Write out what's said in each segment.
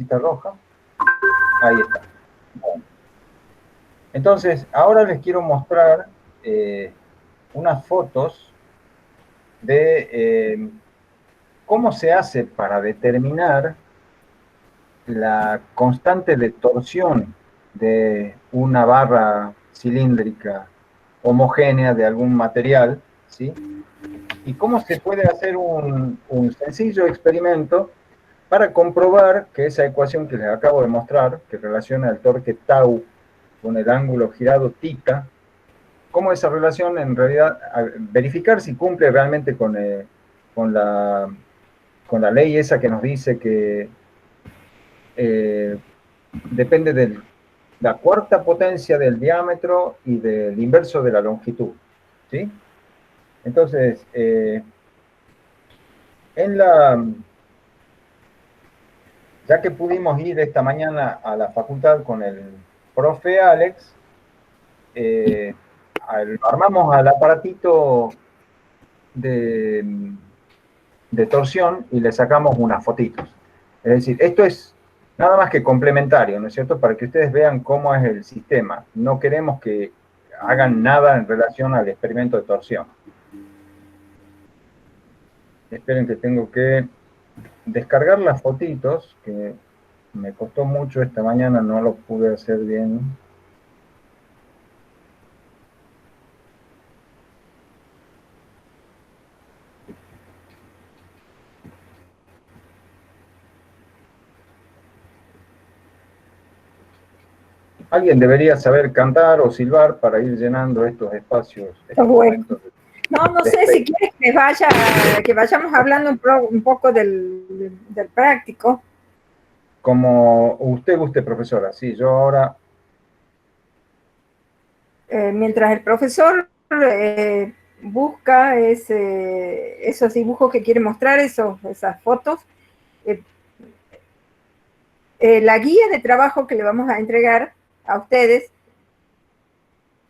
cita roja. Ahí está. Bueno. Entonces, ahora les quiero mostrar unas fotos de cómo se hace para determinar la constante de torsión de una barra cilíndrica homogénea de algún material, ¿sí? Y cómo se puede hacer un sencillo experimento para comprobar que esa ecuación que les acabo de mostrar, que relaciona el torque tau con el ángulo girado θ, cómo esa relación en realidad, verificar si cumple realmente con, la, con la ley esa que nos dice que depende de la cuarta potencia del diámetro y del inverso de la longitud, ¿sí? Entonces, ya que pudimos ir esta mañana a la facultad con el profe Alex, armamos al aparatito de, de torsión y le sacamos unas fotitos. Es decir, esto es nada más que complementario, ¿no es cierto? Para que ustedes vean cómo es el sistema. No queremos que hagan nada en relación al experimento de torsión. Esperen que tengo que descargar las fotitos, que me costó mucho esta mañana, no lo pude hacer bien. Alguien debería saber cantar o silbar para ir llenando estos espacios, estos momentos. No sé si quieres que vayamos hablando un poco del práctico. Como usted guste, profesora. Sí, yo ahora... Mientras el profesor busca esos dibujos que quiere mostrar, esas fotos, la guía de trabajo que le vamos a entregar a ustedes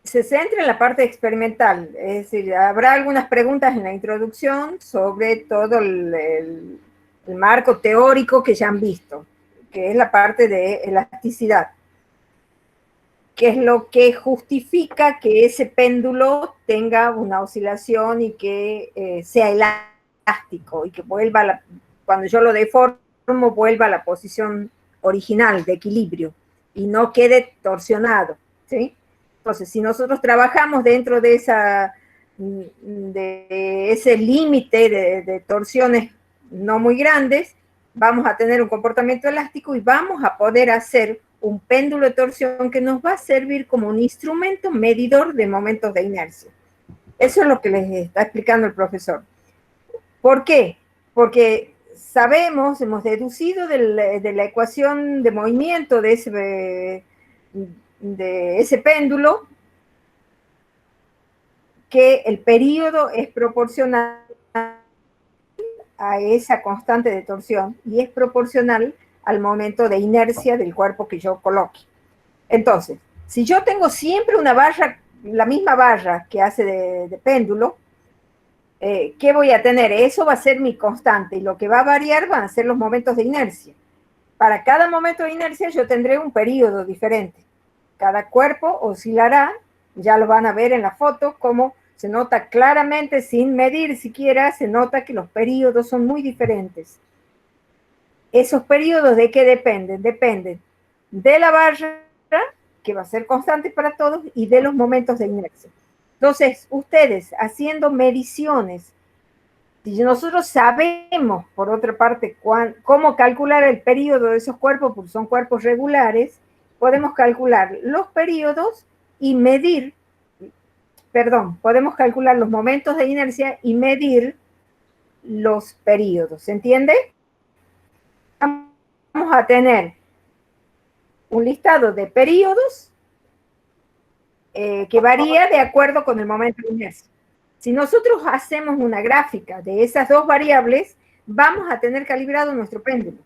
se centra en la parte experimental, es decir, habrá algunas preguntas en la introducción sobre todo el marco teórico que ya han visto, que es la parte de elasticidad, que es lo que justifica que ese péndulo tenga una oscilación y que sea elástico y que vuelva, cuando yo lo deformo, vuelva a la posición original de equilibrio y no quede torsionado, ¿sí? Entonces, si nosotros trabajamos dentro de ese límite de torsiones no muy grandes, vamos a tener un comportamiento elástico y vamos a poder hacer un péndulo de torsión que nos va a servir como un instrumento medidor de momentos de inercia. Eso es lo que les está explicando el profesor. ¿Por qué? Porque sabemos, hemos deducido de la ecuación de movimiento de ese péndulo que el periodo es proporcional a esa constante de torsión y es proporcional al momento de inercia del cuerpo que yo coloque. Entonces, si yo tengo siempre una barra, la misma barra que hace de péndulo, ¿qué voy a tener? Eso va a ser mi constante y lo que va a variar van a ser los momentos de inercia. Para cada momento de inercia yo tendré un periodo diferente. Cada cuerpo oscilará, ya lo van a ver en la foto, como se nota claramente, sin medir siquiera, se nota que los periodos son muy diferentes. ¿Esos periodos de qué dependen? Dependen de la barra, que va a ser constante para todos, y de los momentos de inercia. Entonces, ustedes haciendo mediciones, si nosotros sabemos, por otra parte, cómo calcular el periodo de esos cuerpos, porque son cuerpos regulares, podemos calcular los periodos y medir, podemos calcular los momentos de inercia y medir los periodos, ¿se entiende? Vamos a tener un listado de periodos que varía de acuerdo con el momento de inercia. Si nosotros hacemos una gráfica de esas dos variables, vamos a tener calibrado nuestro péndulo.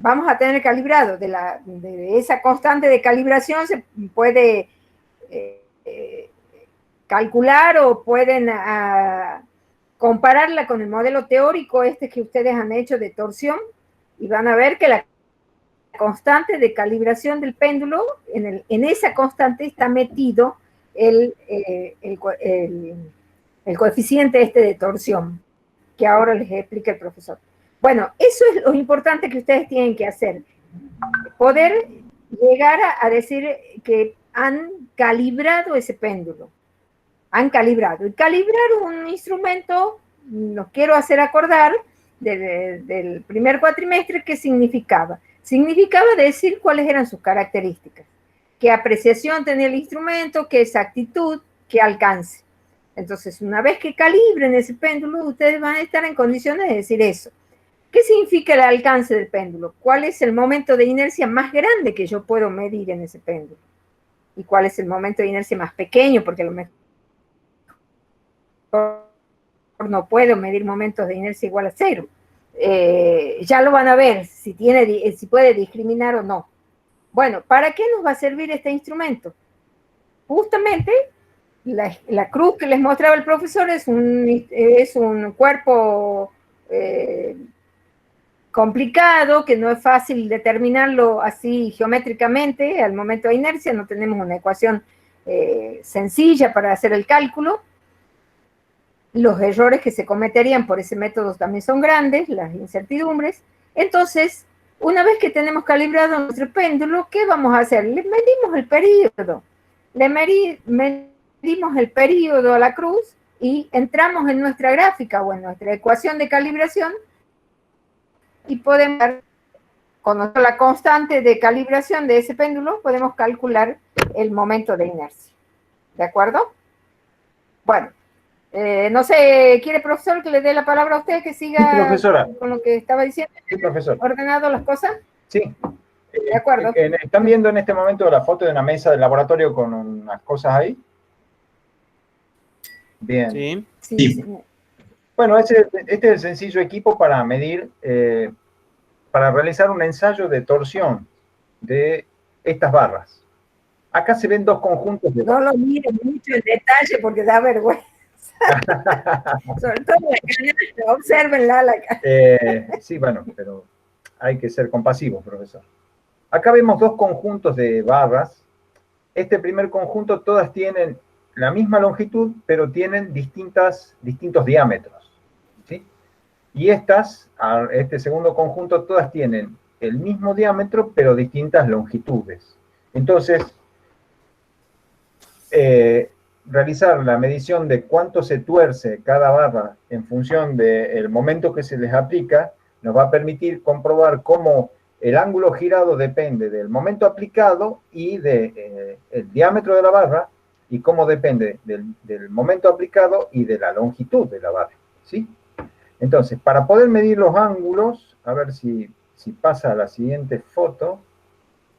Vamos a tener calibrado de esa constante de calibración, se puede calcular o pueden compararla con el modelo teórico que ustedes han hecho de torsión y van a ver que la constante de calibración del péndulo, en esa constante está metido el coeficiente este de torsión, que ahora les explica el profesor. Bueno, eso es lo importante que ustedes tienen que hacer. Poder llegar a decir que han calibrado ese péndulo. Han calibrado. Y calibrar un instrumento, los quiero hacer acordar del primer cuatrimestre, ¿qué significaba? Significaba decir cuáles eran sus características. Qué apreciación tenía el instrumento, qué exactitud, qué alcance. Entonces, una vez que calibren ese péndulo, ustedes van a estar en condiciones de decir eso. ¿Qué significa el alcance del péndulo? ¿Cuál es el momento de inercia más grande que yo puedo medir en ese péndulo? ¿Y cuál es el momento de inercia más pequeño? Porque a lo mejor no puedo medir momentos de inercia igual a 0. Ya lo van a ver, si puede discriminar o no. Bueno, ¿para qué nos va a servir este instrumento? Justamente, la cruz que les mostraba el profesor es un cuerpo complicado, que no es fácil determinarlo así geométricamente al momento de inercia, no tenemos una ecuación sencilla para hacer el cálculo. Los errores que se cometerían por ese método también son grandes, las incertidumbres. Entonces, una vez que tenemos calibrado nuestro péndulo, ¿qué vamos a hacer? Le medimos el período. Medimos el período a la cruz y entramos en nuestra gráfica o en nuestra ecuación de calibración y podemos, con la constante de calibración de ese péndulo, podemos calcular el momento de inercia. ¿De acuerdo? Bueno, no sé, ¿quiere, profesor, que le dé la palabra a usted, que siga sí, con lo que estaba diciendo? Sí, profesor. ¿Ordenado las cosas? Sí. De acuerdo. ¿Están viendo en este momento la foto de una mesa del laboratorio con unas cosas ahí? Bien. Sí. Sí. Bueno, este es el sencillo equipo para medir, para realizar un ensayo de torsión de estas barras. Acá se ven dos conjuntos de barras. No lo miren mucho en detalle porque da vergüenza. Sobre todo la canasta, obsérvenla. Sí, bueno, pero hay que ser compasivos, profesor. Acá vemos dos conjuntos de barras. Este primer conjunto, todas tienen la misma longitud, pero tienen distintos diámetros, ¿sí? Y este segundo conjunto, todas tienen el mismo diámetro, pero distintas longitudes. Entonces, realizar la medición de cuánto se tuerce cada barra en función del momento que se les aplica, nos va a permitir comprobar cómo el ángulo girado depende del momento aplicado y del diámetro de la barra, y cómo depende del momento aplicado y de la longitud de la barra, ¿sí? Entonces, para poder medir los ángulos, a ver si pasa a la siguiente foto,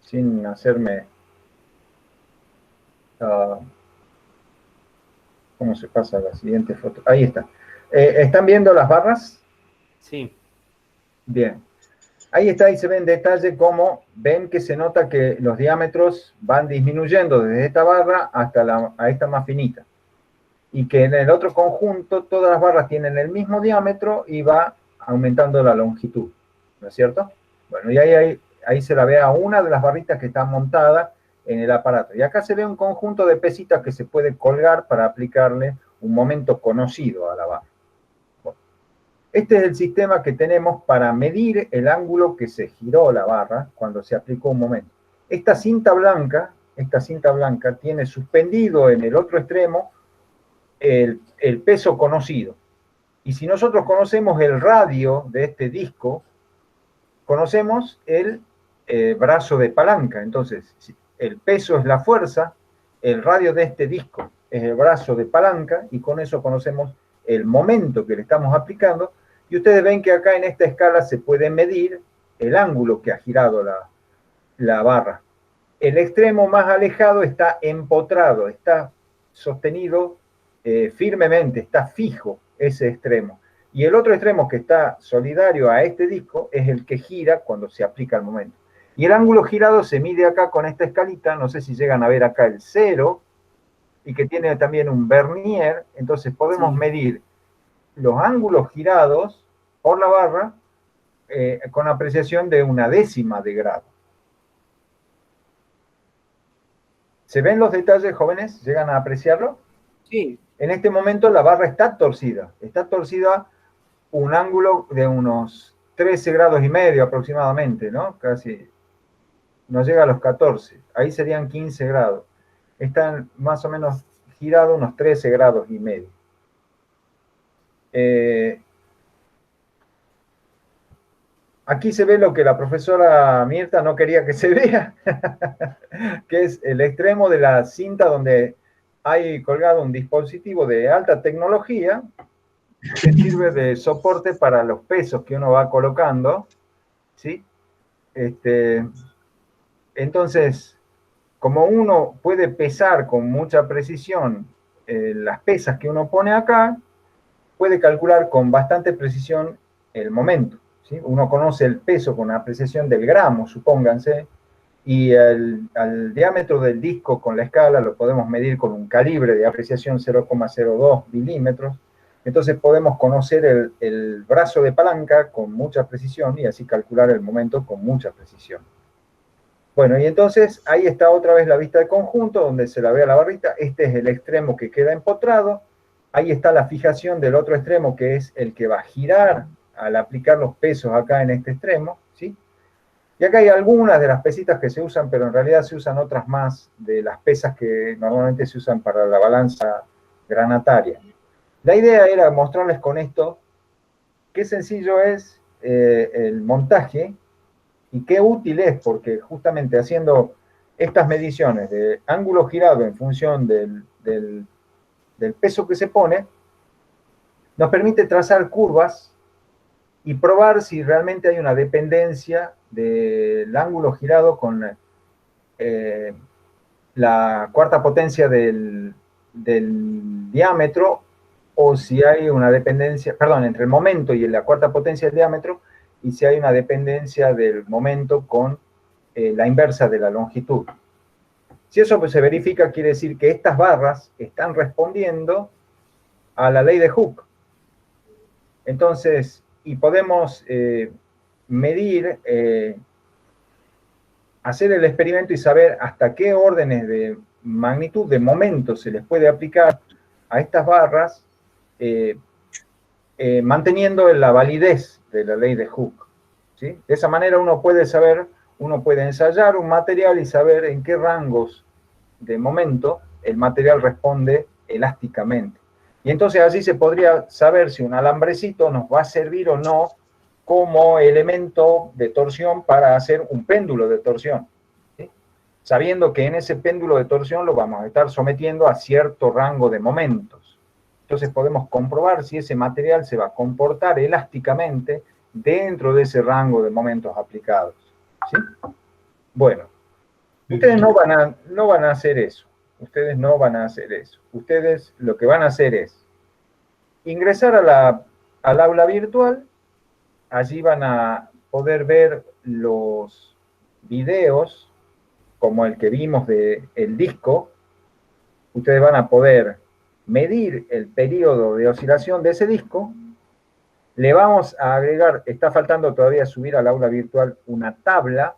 sin hacerme... ¿cómo se pasa a la siguiente foto? Ahí está. ¿Están viendo las barras? Sí. Bien. Ahí está, y se ve en detalle cómo ven que se nota que los diámetros van disminuyendo desde esta barra hasta a esta más finita. Y que en el otro conjunto todas las barras tienen el mismo diámetro y va aumentando la longitud. ¿No es cierto? Bueno, y ahí se la ve a una de las barritas que está montada en el aparato. Y acá se ve un conjunto de pesitas que se puede colgar para aplicarle un momento conocido a la barra. Bueno, este es el sistema que tenemos para medir el ángulo que se giró la barra cuando se aplicó un momento. Esta cinta blanca tiene suspendido en el otro extremo el peso conocido. Y si nosotros conocemos el radio de este disco, conocemos el brazo de palanca. Entonces, el peso es la fuerza, el radio de este disco es el brazo de palanca, y con eso conocemos el momento que le estamos aplicando. Y ustedes ven que acá en esta escala se puede medir el ángulo que ha girado la barra. El extremo más alejado está empotrado, está sostenido firmemente, está fijo ese extremo. Y el otro extremo que está solidario a este disco es el que gira cuando se aplica el momento. Y el ángulo girado se mide acá con esta escalita, no sé si llegan a ver acá el 0, y que tiene también un vernier. Entonces podemos medir los ángulos girados por la barra con apreciación de 1/10 de grado. ¿Se ven los detalles, jóvenes? ¿Llegan a apreciarlo? Sí. En este momento la barra está torcida. Está torcida un ángulo de unos 13 grados y medio aproximadamente, ¿no? Casi no llega a los 14. Ahí serían 15 grados. Están más o menos girados unos 13 grados y medio. Aquí se ve lo que la profesora Mirta no quería que se vea, que es el extremo de la cinta donde hay colgado un dispositivo de alta tecnología que sirve de soporte para los pesos que uno va colocando, ¿sí? Entonces, como uno puede pesar con mucha precisión las pesas que uno pone acá, puede calcular con bastante precisión el momento, ¿sí? Uno conoce el peso con la precisión del gramo, supónganse, y al diámetro del disco con la escala lo podemos medir con un calibre de apreciación 0,02 milímetros. Entonces podemos conocer el brazo de palanca con mucha precisión y así calcular el momento con mucha precisión. Bueno, y entonces ahí está otra vez la vista de conjunto, donde se la ve a la barrita. Este es el extremo que queda empotrado. Ahí está la fijación del otro extremo, que es el que va a girar al aplicar los pesos acá en este extremo, ¿sí? Y acá hay algunas de las pesitas que se usan, pero en realidad se usan otras más de las pesas que normalmente se usan para la balanza granataria. La idea era mostrarles con esto qué sencillo es el montaje y qué útil es, porque justamente haciendo estas mediciones de ángulo girado en función del peso que se pone, nos permite trazar curvas y probar si realmente hay una dependencia del ángulo girado con la cuarta potencia del diámetro, o si hay una dependencia, perdón, entre el momento y la cuarta potencia del diámetro, y si hay una dependencia del momento con la inversa de la longitud. Si eso pues, se verifica, quiere decir que estas barras están respondiendo a la ley de Hooke. Entonces, y podemos medir, hacer el experimento y saber hasta qué órdenes de magnitud, de momento se les puede aplicar a estas barras, manteniendo la validez de la ley de Hooke, ¿sí? De esa manera uno puede saber, uno puede ensayar un material y saber en qué rangos de momento el material responde elásticamente. Y entonces así se podría saber si un alambrecito nos va a servir o no como elemento de torsión para hacer un péndulo de torsión, ¿sí? Sabiendo que en ese péndulo de torsión lo vamos a estar sometiendo a cierto rango de momentos. Entonces podemos comprobar si ese material se va a comportar elásticamente dentro de ese rango de momentos aplicados, ¿sí? Bueno, ustedes no van a hacer eso. Ustedes no van a hacer eso. Ustedes lo que van a hacer es ingresar al aula virtual. Allí van a poder ver los videos, como el que vimos del disco. Ustedes van a poder medir el periodo de oscilación de ese disco. Le vamos a agregar, está faltando todavía subir al aula virtual una tabla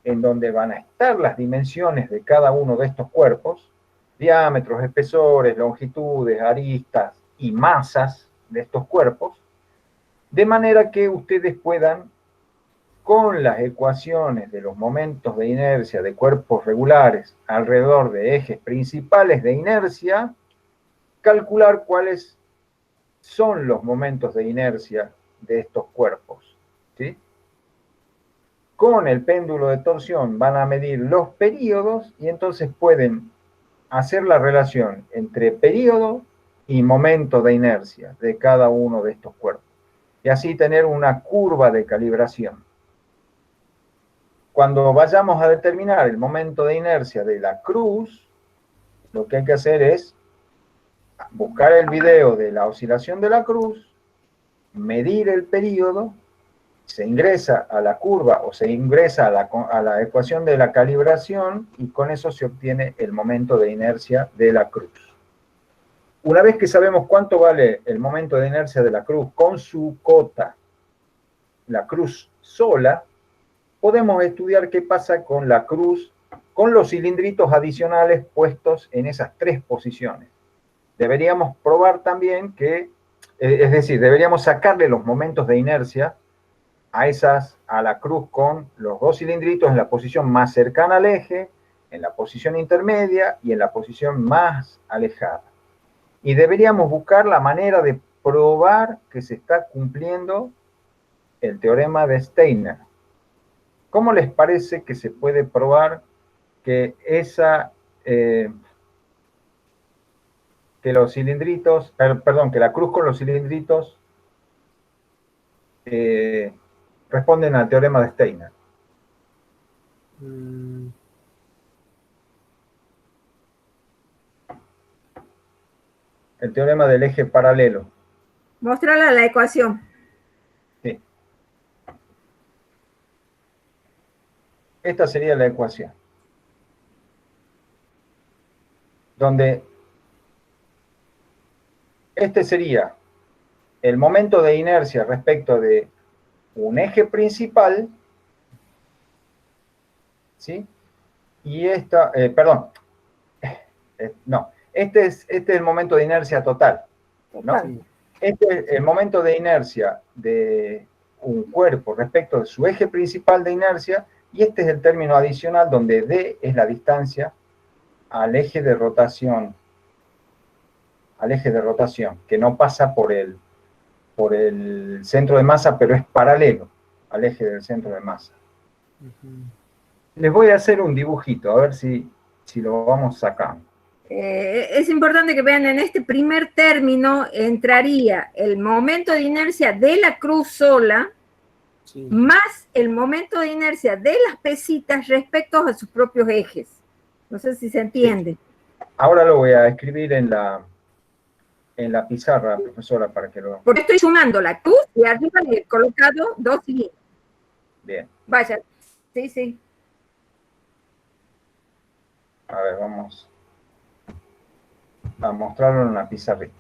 en donde van a estar las dimensiones de cada uno de estos cuerpos, diámetros, espesores, longitudes, aristas y masas de estos cuerpos, de manera que ustedes puedan, con las ecuaciones de los momentos de inercia de cuerpos regulares alrededor de ejes principales de inercia, calcular cuáles son los momentos de inercia de estos cuerpos, ¿sí? Con el péndulo de torsión van a medir los períodos y entonces pueden hacer la relación entre período y momento de inercia de cada uno de estos cuerpos. Y así tener una curva de calibración. Cuando vayamos a determinar el momento de inercia de la cruz, lo que hay que hacer es buscar el video de la oscilación de la cruz, medir el período, se ingresa a la curva o se ingresa a la ecuación de la calibración y con eso se obtiene el momento de inercia de la cruz. Una vez que sabemos cuánto vale el momento de inercia de la cruz con su cota, la cruz sola, podemos estudiar qué pasa con la cruz con los cilindritos adicionales puestos en esas 3 posiciones. Deberíamos probar también que, es decir, deberíamos sacarle los momentos de inercia a la cruz con los 2 cilindritos en la posición más cercana al eje, en la posición intermedia y en la posición más alejada. Y deberíamos buscar la manera de probar que se está cumpliendo el teorema de Steiner. ¿Cómo les parece que se puede probar que que los cilindritos, perdón, que la cruz con los cilindritos responden al teorema de Steiner? El teorema del eje paralelo. Mostrarla la ecuación. Sí. Esta sería la ecuación, donde este sería el momento de inercia respecto de un eje principal, ¿sí? Y esta, perdón, no, este es el momento de inercia total, ¿no? Total. Este es el momento de inercia de un cuerpo respecto de su eje principal de inercia, y este es el término adicional donde d es la distancia al eje de rotación, que no pasa por el centro de masa, pero es paralelo al eje del centro de masa. Les voy a hacer un dibujito, a ver si lo vamos sacando. Es importante que vean, en este primer término entraría el momento de inercia de la cruz sola, sí, más el momento de inercia de las pesitas respecto a sus propios ejes. No sé si se entiende. Sí. Ahora lo voy a escribir en la pizarra, profesora, para que lo... Porque estoy sumando la cruz y arriba le he colocado 2 cilindros. Bien. Vaya, sí, sí. A ver, vamos a mostrarlo en la pizarrita.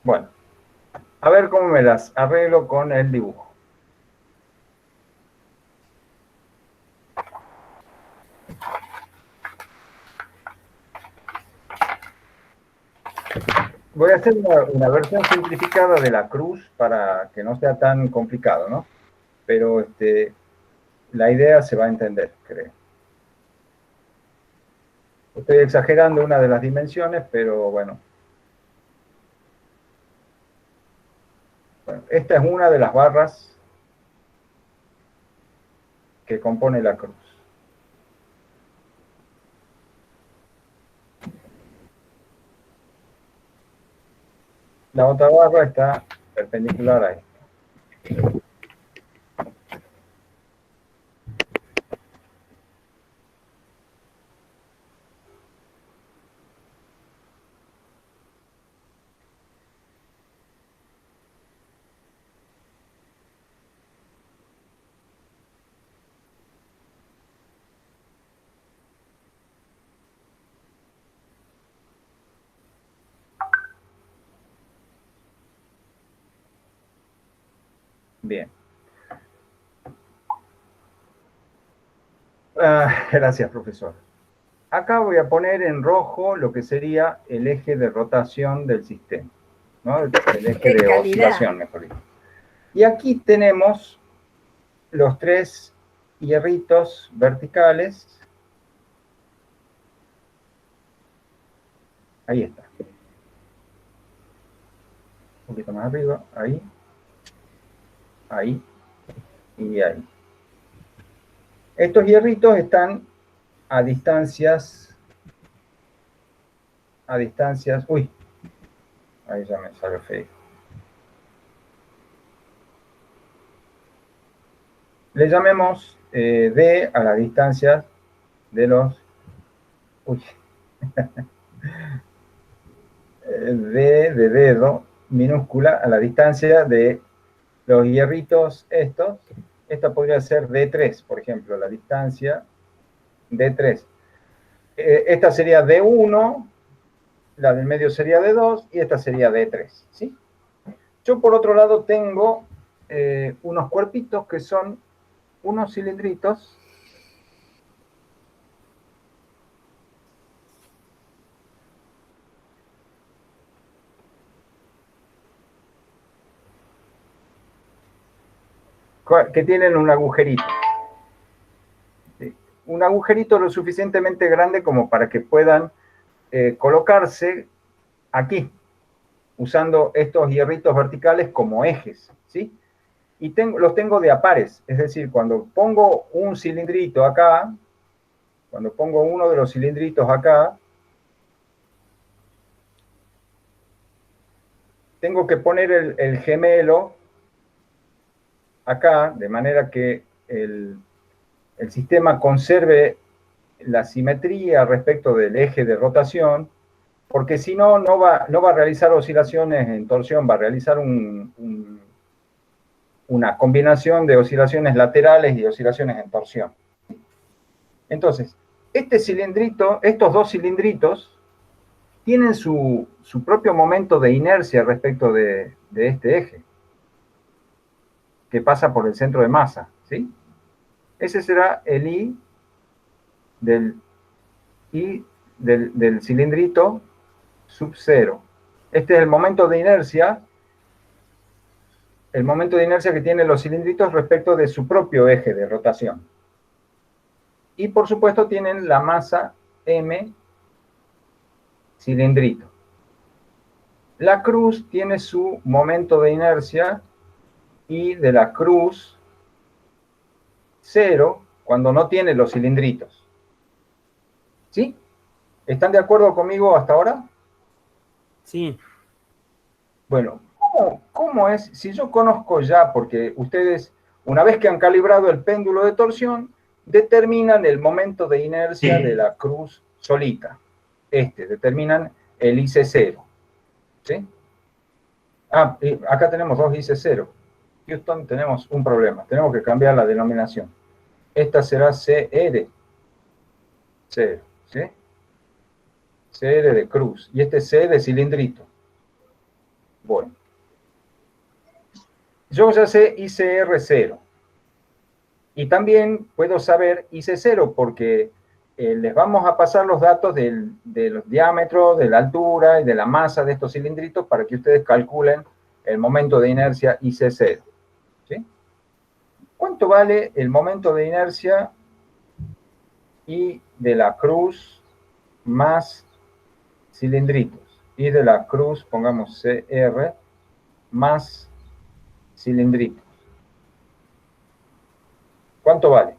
Bueno, a ver cómo me las arreglo con el dibujo. Voy a hacer una versión simplificada de la cruz para que no sea tan complicado, ¿no? Pero la idea se va a entender, creo. Estoy exagerando una de las dimensiones, pero bueno. Bueno, esta es una de las barras que compone la cruz. La otra barra está perpendicular a esta. Bien. Gracias, profesor. Acá voy a poner en rojo lo que sería el eje de rotación del sistema, ¿no? El eje de oscilación, mejor dicho. Y aquí tenemos los 3 hierritos verticales. Ahí está. Un poquito más arriba, ahí. Ahí. Y ahí. Estos hierritos están a distancias, uy, ahí ya me salió feo. Le llamemos D a la distancia de los... Uy, D de dedo minúscula a la distancia de los hierritos estos. Esta podría ser D3, por ejemplo, la distancia D3. Esta sería D1, la del medio sería D2 y esta sería D3, ¿sí? Yo por otro lado tengo unos cuerpitos que son unos cilindritos que tienen un agujerito. ¿Sí? Un agujerito lo suficientemente grande como para que puedan colocarse aquí, usando estos hierritos verticales como ejes, ¿sí? Y los tengo de a pares, es decir, cuando pongo un cilindrito acá, cuando pongo uno de los cilindritos acá, tengo que poner el gemelo acá, de manera que el sistema conserve la simetría respecto del eje de rotación, porque si no, no va a realizar oscilaciones en torsión, va a realizar una combinación de oscilaciones laterales y oscilaciones en torsión. Entonces, este cilindrito, estos dos cilindritos, tienen su propio momento de inercia respecto de este eje, que pasa por el centro de masa, ¿sí? Ese será el I del cilindrito sub 0. Este es el momento de inercia que tienen los cilindritos respecto de su propio eje de rotación. Y por supuesto tienen la masa m cilindrito. La cruz tiene su momento de inercia I de la cruz 0 cuando no tiene los cilindritos. ¿Sí? ¿Están de acuerdo conmigo hasta ahora? Sí. Bueno, ¿cómo es? Si yo conozco ya, porque ustedes, una vez que han calibrado el péndulo de torsión, determinan el momento de inercia de la cruz solita. Determinan el IC0. ¿Sí? Ah, acá tenemos dos IC0. Houston, tenemos un problema. Tenemos que cambiar la denominación. Esta será CR. 0, ¿sí? CR de cruz. Y este C de cilindrito. Bueno. Yo ya sé ICR0. Y también puedo saber IC0 porque les vamos a pasar los datos de los diámetros, de la altura y de la masa de estos cilindritos para que ustedes calculen el momento de inercia IC0. ¿Sí? ¿Cuánto vale el momento de inercia I de la cruz más cilindritos? I de la cruz, pongamos CR, más cilindritos. ¿Cuánto vale?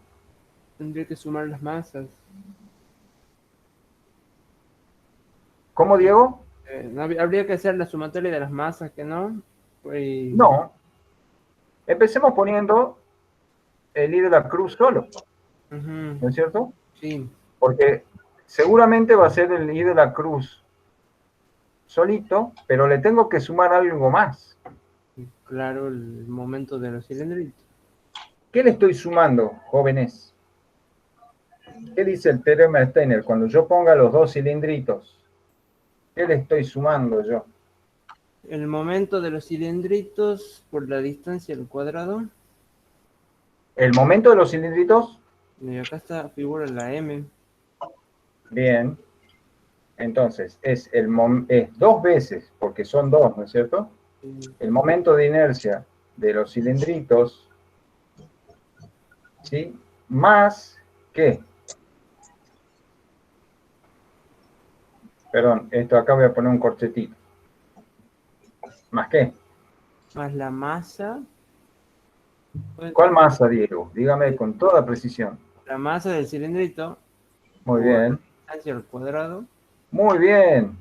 Tendría que sumar las masas. ¿Cómo, Diego? Habría que hacer la sumatoria de las masas, ¿que no? Pues... No. Empecemos poniendo el I de la cruz solo. ¿No es cierto? Sí. Porque seguramente va a ser el I de la cruz solito, pero le tengo que sumar algo más. Claro, el momento de los cilindritos. ¿Qué le estoy sumando, jóvenes? ¿Qué dice el teorema de Steiner? Cuando yo ponga los dos cilindritos, ¿qué le estoy sumando yo? El momento de los cilindritos por la distancia al cuadrado. ¿El momento de los cilindritos? Y acá está, figura la M. Bien. Entonces, es dos veces, porque son dos, ¿no es cierto? El momento de inercia de los cilindritos, ¿sí? Más, ¿qué? Perdón, esto acá voy a poner un corchetito. ¿Más qué? Más la masa. ¿Cuál masa, Diego? Dígame con toda precisión. La masa del cilindrito. Muy bien. Distancia al cuadrado. Muy bien.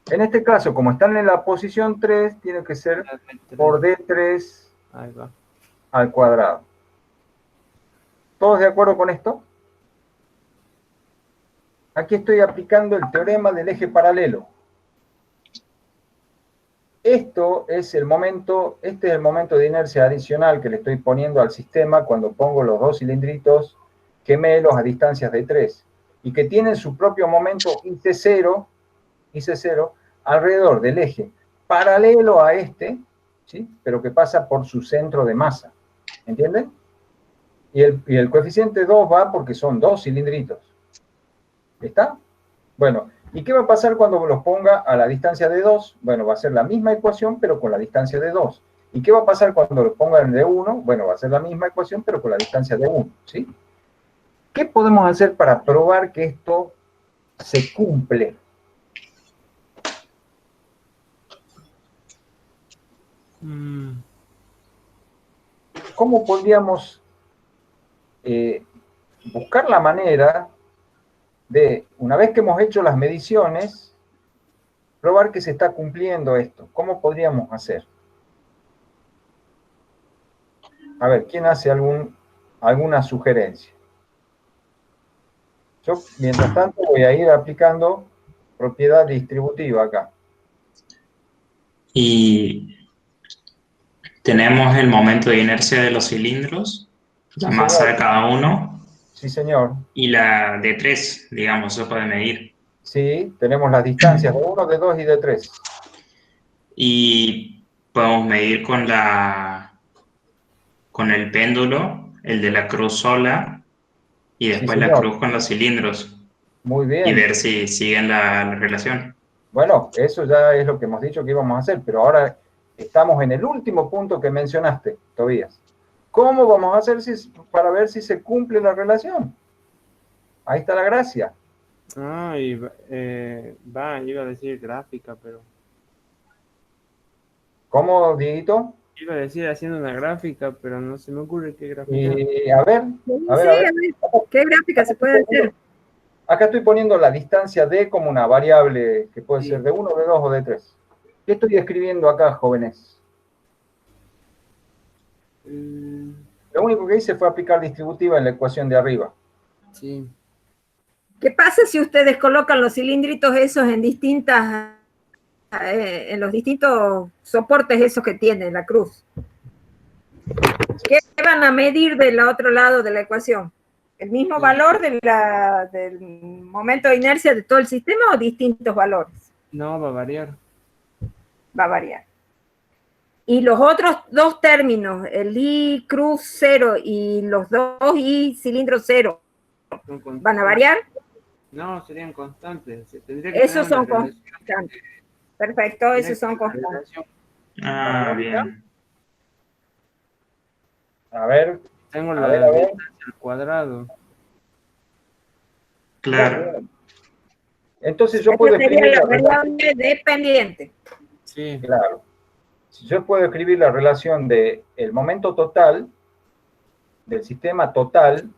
En este caso, como están en la posición 3, tiene que ser por D3 Ahí va. al cuadrado. ¿Todos de acuerdo con esto? Aquí estoy aplicando el teorema del eje paralelo. Este es el momento de inercia adicional que le estoy poniendo al sistema cuando pongo los dos cilindritos gemelos a distancias de 3 y que tienen su propio momento IC0 alrededor del eje paralelo a este, ¿sí? Pero que pasa por su centro de masa. ¿Entienden? Y el coeficiente 2 va porque son dos cilindritos. ¿Está? Bueno, ¿y qué va a pasar cuando los ponga a la distancia de 2? Bueno, va a ser la misma ecuación, pero con la distancia de 2. ¿Y qué va a pasar cuando los ponga de 1? Bueno, va a ser la misma ecuación, pero con la distancia de 1, ¿sí? ¿Qué podemos hacer para probar que esto se cumple? ¿Cómo podríamos buscar la manera de, una vez que hemos hecho las mediciones, probar que se está cumpliendo esto? ¿Cómo podríamos hacer? A ver, ¿quién hace alguna sugerencia? Yo, mientras tanto, voy a ir aplicando propiedad distributiva acá. Y tenemos el momento de inercia de los cilindros, la Sí, masa señor. de cada uno Sí, señor. y la de 3, digamos, se puede medir. Sí, tenemos las distancias de 1, de 2 y de 3. Y podemos medir con el péndulo, el de la cruz sola, y Sí, después la señor. cruz con los cilindros, Muy y bien. ver si siguen la relación. Bueno, eso ya es lo que hemos dicho que íbamos a hacer, pero ahora estamos en el último punto que mencionaste, Tobías. ¿Cómo vamos a hacer para ver si se cumple la relación? Ahí está la gracia. Ah, iba a decir gráfica, pero... ¿Cómo, Dieguito? Iba a decir haciendo una gráfica, pero no se me ocurre qué gráfica. Y a ver, a ver, Sí, a ver. a ver, ¿qué gráfica se puede hacer? Acá estoy poniendo la distancia D como una variable que puede Sí. ser de 1, de 2 o de 3. ¿Qué estoy escribiendo acá, jóvenes? Lo único que hice fue aplicar distributiva en la ecuación de arriba. Sí. ¿Qué pasa si ustedes colocan los cilindritos esos en en los distintos soportes esos que tiene la cruz? ¿Qué van a medir del otro lado de la ecuación? ¿El mismo valor del momento de inercia de todo el sistema o distintos valores? No, va a variar. Va a variar. Y los otros dos términos, el I cruz 0 y los dos I cilindro 0, ¿van a variar? No, serían constantes. Esos son constantes. Perfecto, esos son constantes. Ah, bien. A ver, Tengo a la ver, a ver. distancia al cuadrado. Claro. Entonces yo Esa puedo sería escribir la la relación. variable dependiente. Sí. Claro. Si yo puedo escribir la relación del momento total, del sistema total,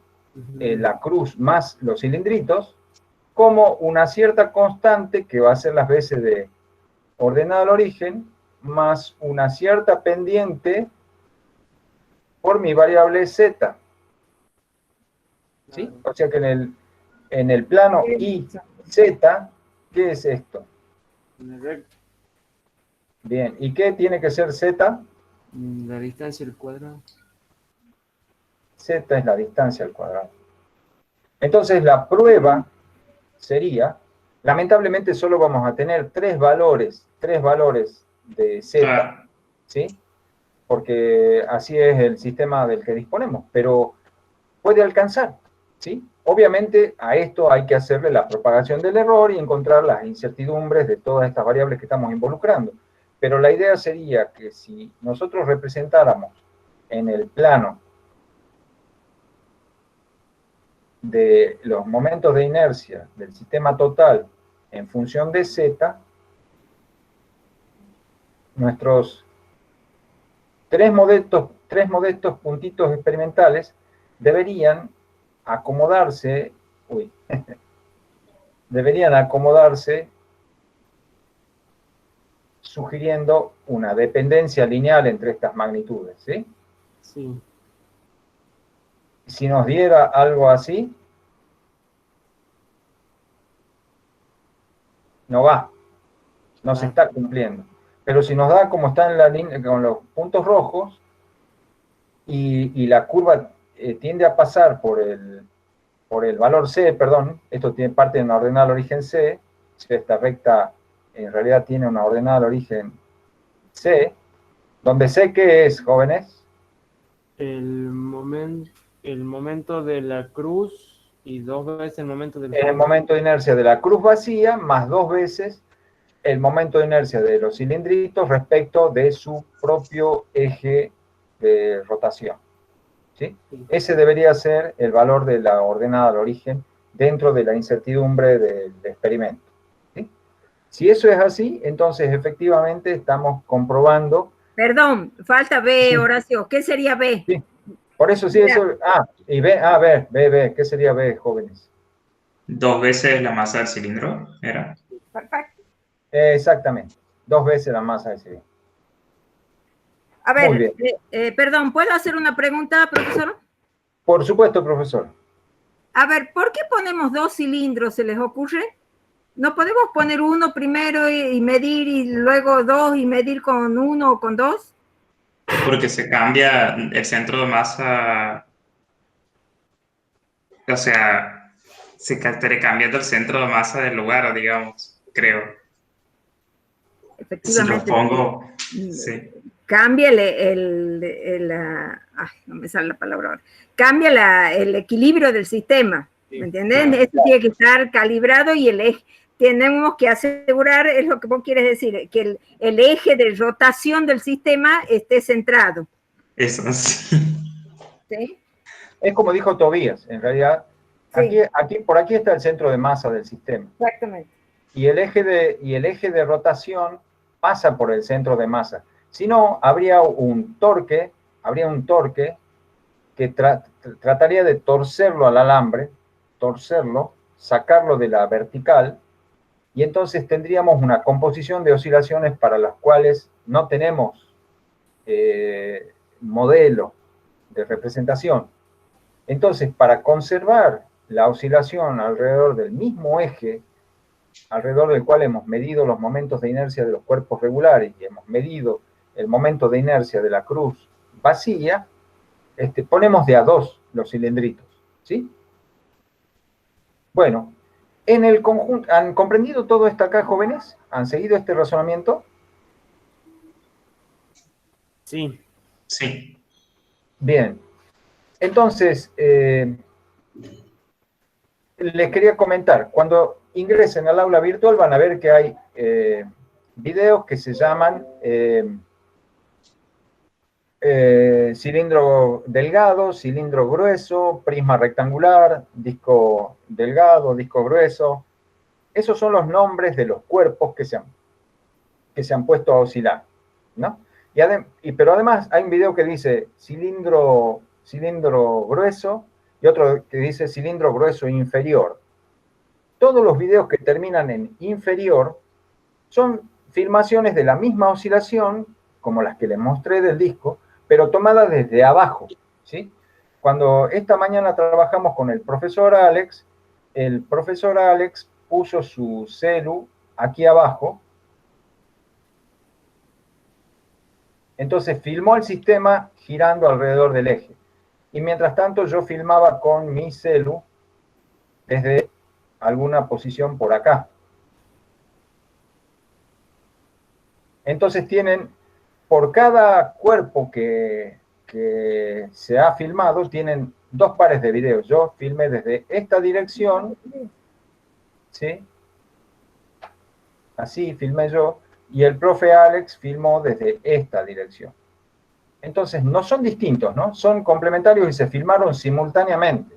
la cruz más los cilindritos, como una cierta constante que va a ser las veces de ordenada al origen, más una cierta pendiente por mi variable z. ¿Sí? O sea que en el plano y z, ¿qué es esto? Bien, ¿y qué tiene que ser z? La distancia al cuadrado. Z es la distancia al cuadrado. Entonces la prueba sería, lamentablemente solo vamos a tener tres valores de z, Claro. ¿sí? Porque así es el sistema del que disponemos, pero puede alcanzar, ¿sí? Obviamente a esto hay que hacerle la propagación del error y encontrar las incertidumbres de todas estas variables que estamos involucrando. Pero la idea sería que si nosotros representáramos en el plano de los momentos de inercia del sistema total en función de z, nuestros tres modestos puntitos experimentales deberían acomodarse, deberían acomodarse sugiriendo una dependencia lineal entre estas magnitudes, ¿sí? Sí. Si nos diera algo así, no va, no se está cumpliendo. Pero si nos da como está en la línea, con los puntos rojos, y la curva tiende a pasar por el valor C, perdón, esto tiene parte de una ordenada al origen C, esta recta en realidad tiene una ordenada al origen C, donde C, ¿qué es, jóvenes? El momento de la cruz y 2 veces el momento del Es el fondo. momento de inercia de la cruz vacía más 2 veces el momento de inercia de los cilindritos respecto de su propio eje de rotación. ¿Sí? Ese debería ser el valor de la ordenada al origen dentro de la incertidumbre del experimento. ¿Sí? Si eso es así, entonces efectivamente estamos comprobando... Perdón, falta B, Sí. Horacio. ¿Qué sería B? Sí. Por eso sí, eso... y B, B, ¿qué sería B, jóvenes? 2 veces la masa del cilindro, ¿era? Perfecto. Exactamente, 2 veces la masa del cilindro. A Muy ver, bien. perdón, ¿puedo hacer una pregunta, profesor? Por supuesto, profesor. A ver, ¿por qué ponemos 2 cilindros? ¿Se les ocurre? ¿No podemos poner uno primero y medir y luego 2 y medir con 1 o con 2? Porque se cambia el centro de masa, o sea, se estaría cambiando el centro de masa del lugar, digamos, creo. Si los Efectivamente. pongo, sí. Cambia no me sale la palabra ahora. Cambia el equilibrio del sistema, ¿me entienden? Claro. Esto tiene que estar calibrado y el eje, tenemos que asegurar, es lo que vos quieres decir, que el eje de rotación del sistema esté centrado. Eso sí. ¿Sí? Es como dijo Tobías, en realidad, Sí. por aquí está el centro de masa del sistema. Exactamente. Y el eje de rotación pasa por el centro de masa. Si no, habría un torque que trataría de torcerlo al alambre, sacarlo de la vertical, y entonces tendríamos una composición de oscilaciones para las cuales no tenemos modelo de representación. Entonces, para conservar la oscilación alrededor del mismo eje, alrededor del cual hemos medido los momentos de inercia de los cuerpos regulares y hemos medido el momento de inercia de la cruz vacía, ponemos de a 2 los cilindritos, ¿sí? Bueno, en el conjunto, ¿han comprendido todo esto acá, jóvenes? ¿Han seguido este razonamiento? Sí. Sí. Bien. Entonces, les quería comentar, cuando ingresen al aula virtual van a ver que hay videos que se llaman cilindro delgado, cilindro grueso, prisma rectangular, disco delgado, disco grueso. Esos son los nombres de los cuerpos que se han puesto a oscilar, ¿no? Pero además hay un video que dice cilindro grueso y otro que dice cilindro grueso inferior. Todos los videos que terminan en inferior son filmaciones de la misma oscilación, como las que les mostré del disco, pero tomadas desde abajo, ¿sí? Cuando esta mañana trabajamos con el profesor Alex puso su celu aquí abajo. Entonces filmó el sistema girando alrededor del eje. Y mientras tanto yo filmaba con mi celu desde alguna posición por acá. Entonces tienen, por cada cuerpo que se ha filmado, tienen 2 pares de videos. Yo filmé desde esta dirección, ¿sí? Así filmé yo, y el profe Alex filmó desde esta dirección. Entonces, no son distintos, ¿no? Son complementarios y se filmaron simultáneamente.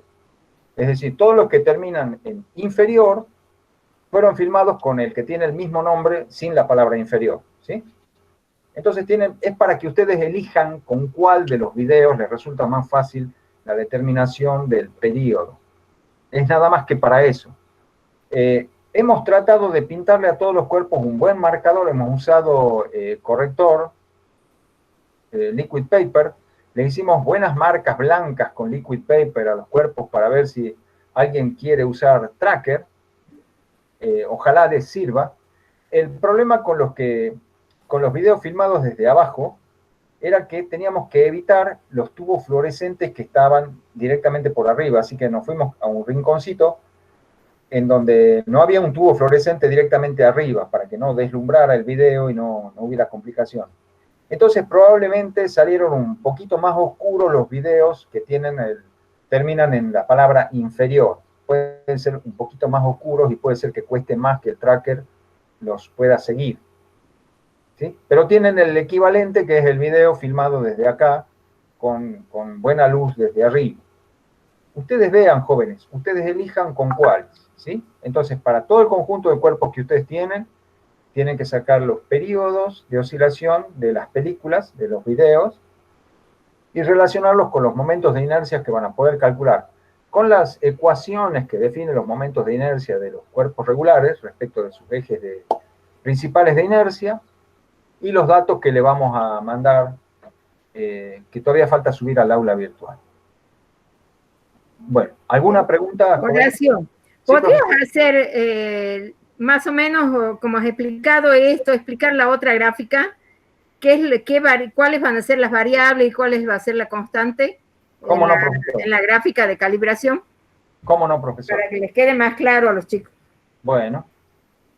Es decir, todos los que terminan en inferior fueron filmados con el que tiene el mismo nombre sin la palabra inferior, ¿sí? Entonces, es para que ustedes elijan con cuál de los videos les resulta más fácil la determinación del periodo. Es nada más que para eso. Hemos tratado de pintarle a todos los cuerpos un buen marcador, hemos usado corrector, liquid paper, Le hicimos buenas marcas blancas con liquid paper a los cuerpos para ver si alguien quiere usar tracker. Ojalá les sirva. El problema con los videos filmados desde abajo era que teníamos que evitar los tubos fluorescentes que estaban directamente por arriba, así que nos fuimos a un rinconcito en donde no había un tubo fluorescente directamente arriba para que no deslumbrara el video y no hubiera complicación. Entonces probablemente salieron un poquito más oscuros los videos que terminan en la palabra inferior. Pueden ser un poquito más oscuros y puede ser que cueste más que el tracker los pueda seguir. ¿Sí? Pero tienen el equivalente, que es el video filmado desde acá, con buena luz desde arriba. Ustedes vean, jóvenes, ustedes elijan con cuáles, ¿sí? Entonces, para todo el conjunto de cuerpos que ustedes tienen que sacar los periodos de oscilación de las películas, de los videos, y relacionarlos con los momentos de inercia que van a poder calcular, con las ecuaciones que definen los momentos de inercia de los cuerpos regulares respecto de sus ejes principales de inercia, y los datos que le vamos a mandar, que todavía falta subir al aula virtual. Bueno, ¿alguna pregunta? Horacio, ¿podrías hacer más o menos, como has explicado esto, explicar la otra gráfica? ¿Cuáles van a ser las variables y cuáles va a ser la constante? ¿Cómo no, profesor? En la gráfica de calibración. ¿Cómo no, profesor? Para que les quede más claro a los chicos. Bueno.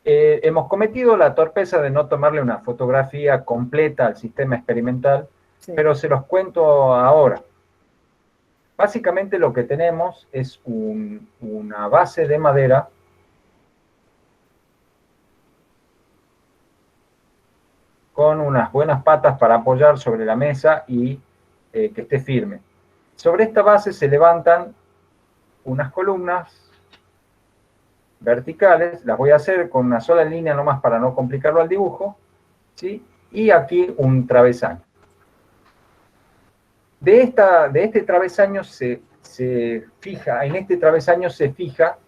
Hemos cometido la torpeza de no tomarle una fotografía completa al sistema experimental, sí, pero se los cuento ahora. Básicamente lo que tenemos es una base de madera con unas buenas patas para apoyar sobre la mesa y que esté firme. Sobre esta base se levantan unas columnas verticales, las voy a hacer con una sola línea nomás para no complicarlo al dibujo, ¿sí? Y aquí un travesaño. De este travesaño se fija, en este travesaño se fija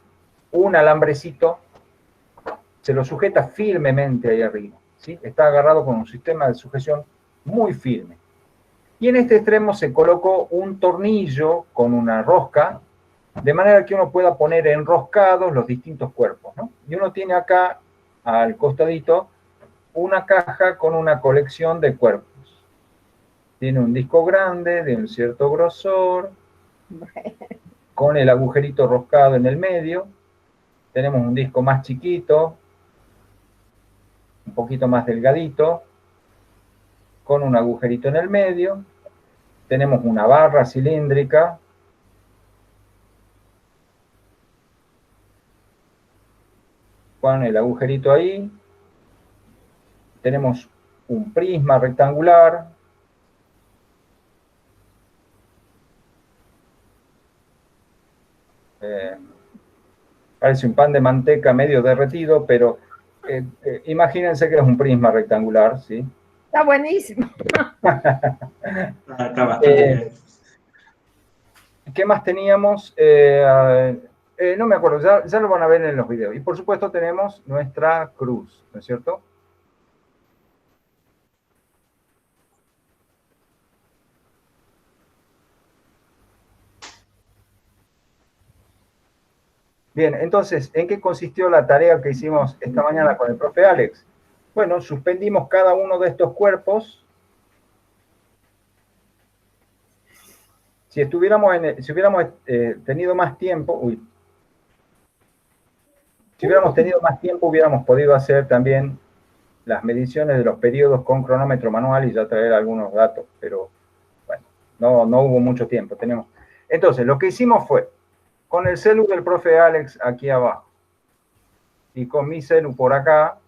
un alambrecito, se lo sujeta firmemente ahí arriba, ¿sí? Está agarrado con un sistema de sujeción muy firme. Y en este extremo se colocó un tornillo con una rosca, de manera que uno pueda poner enroscados los distintos cuerpos, ¿no? Y uno tiene acá, al costadito, una caja con una colección de cuerpos. Tiene un disco grande, de un cierto grosor, con el agujerito roscado en el medio. Tenemos un disco más chiquito, un poquito más delgadito, con un agujerito en el medio. Tenemos una barra cilíndrica, con el agujerito ahí. Tenemos un prisma rectangular. Parece un pan de manteca medio derretido, pero imagínense que es un prisma rectangular, ¿sí? Está buenísimo. Está bastante ¿qué más teníamos? No me acuerdo, ya lo van a ver en los videos. Y por supuesto tenemos nuestra cruz, ¿no es cierto? Bien, entonces, ¿en qué consistió la tarea que hicimos esta mañana con el profe Alex? Bueno, suspendimos cada uno de estos cuerpos. Si hubiéramos tenido más tiempo, si hubiéramos tenido más tiempo, hubiéramos podido hacer también las mediciones de los periodos con cronómetro manual y ya traer algunos datos, pero bueno, no hubo mucho tiempo. Entonces, lo que hicimos fue, con el celu del profe Alex aquí abajo, y con mi celu por acá,